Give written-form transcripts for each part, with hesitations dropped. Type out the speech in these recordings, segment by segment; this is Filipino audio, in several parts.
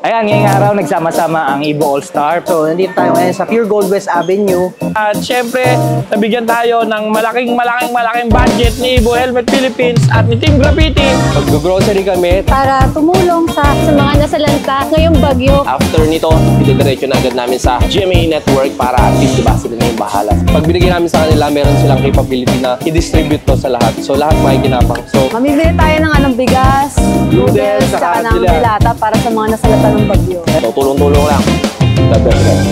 Ayan, ngayong araw nagsama-sama ang Ibo All-Star. So, nandito tayo ngayon sa Pure Gold West Avenue. At syempre, nabigyan tayo ng malaking budget ni Ibo Helmet Philippines at ni Team Graffiti. Mag-grocery kami. Para tumulong sa mga nasalanta ngayong bagyo. After nito, didiretso na agad namin sa GMA Network para at least diba sila na yung bahala. Pag binigay namin sa kanila, meron silang capability na i-distribute to sa lahat. So lahat makikinabang. So, Mamibili tayo ng bigas, noodles, saka ng dilata para sa mga nasalanta ng bagyo. so tulong-tulong lang. God bless you guys.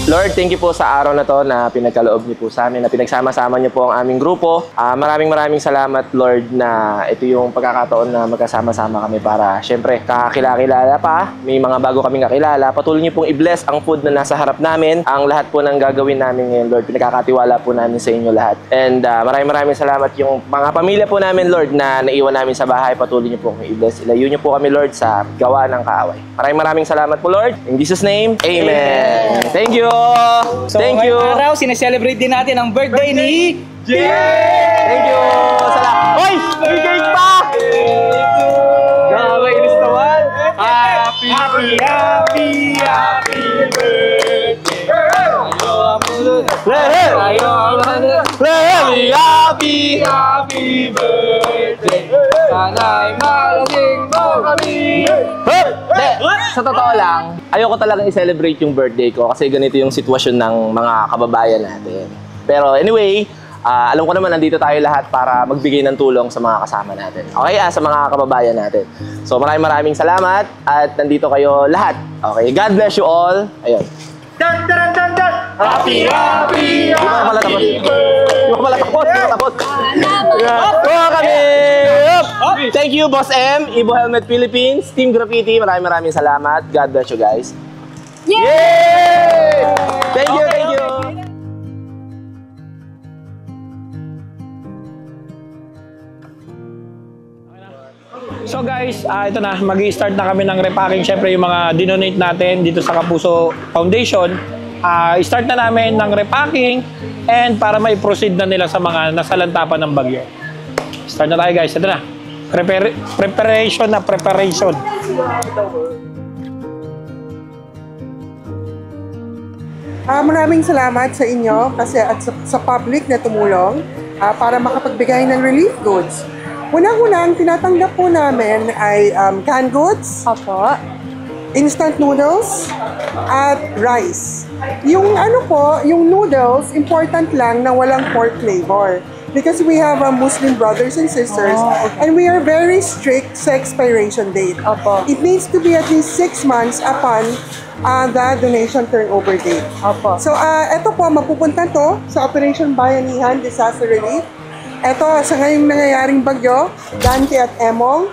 Lord, thank you po sa araw na to na pinagkaloob niyo po sa amin, na pinagsama-sama niyo po ang aming grupo. Maraming salamat, Lord, na ito yung pagkakataon na magkasama-sama kami para, syempre, kakilala pa. May mga bago kaming kakilala. Patuloy niyo pong i-bless ang food na nasa harap namin. Ang lahat po ng gagawin namin ngayon, Lord, pinagkakatiwala po namin sa inyo lahat. And maraming salamat yung mga pamilya po namin, Lord, na naiwan namin sa bahay. Patuloy niyo po kong i-bless. Ilayo niyo po kami, Lord, sa gawa ng kaaway. Maraming salamat po, Lord. In Jesus' name, Amen. Thank you. So, Thank you. ngayong araw, sineselebrate din natin ang birthday ni Jay! Thank you. Salamat. Hoy! May cake pa! Nakakainis naman. Happy birthday! Happy birthday! Sana'y malasing mo kami! Sa totoo lang, ayoko talagang i-celebrate yung birthday ko kasi ganito yung sitwasyon ng mga kababayan natin. Pero anyway, alam ko naman nandito tayo lahat para magbigay ng tulong sa mga kasama natin. Okay, sa mga kababayan natin. So maraming salamat at nandito kayo lahat. Okay, God bless you all. Ayun. Happy birthday! Thank you, Boss M, Ibo Helmet Philippines, Team Graffiti. Maraming salamat. God bless you guys. Yay! Thank you, thank you. So guys, ito na, mag-i-start na kami ng repacking. Siyempre yung mga dinonate natin dito sa Kapuso Foundation. I-start na namin ng repacking and para mai-proceed na nila sa mga nasalantapan ng bagyo. Start na tayo guys, ito na. Preparation. Maraming salamat sa inyo kasi at sa public na tumulong para makapagbigay ng relief goods. Unang-unang tinatanggap po namin ay canned goods, Opo. instant noodles, at rice. Yung yung noodles, important lang na walang pork flavor. Because we have Muslim brothers and sisters, and we are very strict sa expiration date. Opo. It needs to be at least 6 months upon the donation turnover date. Opo. So, ito po, mapupunta to sa Operation Bayanihan Disaster Relief. Ito, sa ngayong nangyayaring bagyo, Dante at Emong,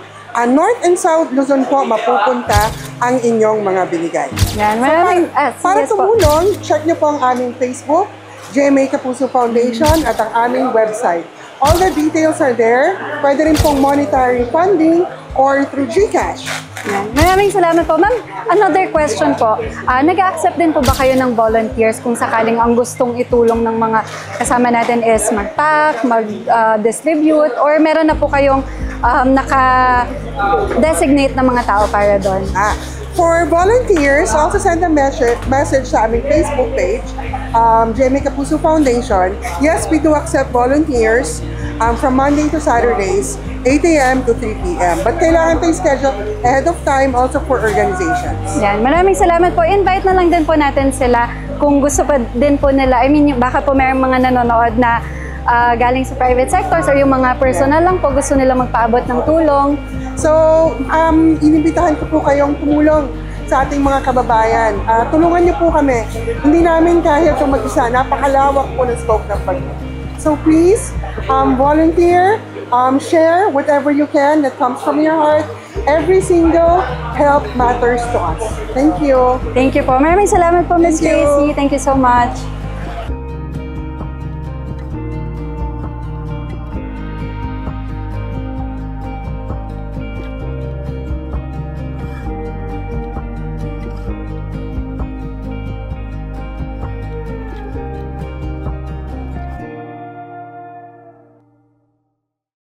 North and South Luzon po, mapupunta ang inyong mga binigay. Yan, maraming... Para yes po. tumulong, check nyo po ang aming Facebook, GMA Kapuso Foundation, at ang aming website. All the details are there. Pwede rin pong monetary funding or through GCash. Yan. Maraming salamat po. Ma'am, another question po. Nag-accept din po ba kayo ng volunteers kung sakaling ang gustong itulong ng mga kasama natin is mag-pack, mag-distribute, or meron na po kayong naka-designate na mga tao para doon? For volunteers, also send a message sa aming Facebook page, GMA Kapuso Foundation. Yes, we do accept volunteers from Monday to Saturdays, 8 a.m. to 3 p.m. But kailangan tayo schedule ahead of time also for organizations. Yan. Maraming salamat po. Invite na lang din po natin sila kung gusto pa din po nila. I mean, baka po mayroong mga nanonood na galing sa private sectors or yung mga personal lang po gusto nila magpaabot ng tulong. So, inimbitahan ko po kayong tumulong sa ating mga kababayan. Tulungan niyo po kami. Hindi namin kaya itong mag-isa. Napakalawak po ng scope ng pag. So please, volunteer, share whatever you can that comes from your heart. Every single help matters to us. Thank you. Thank you po. Maraming salamat po, Ms. Thank you. Tracy. Thank you so much.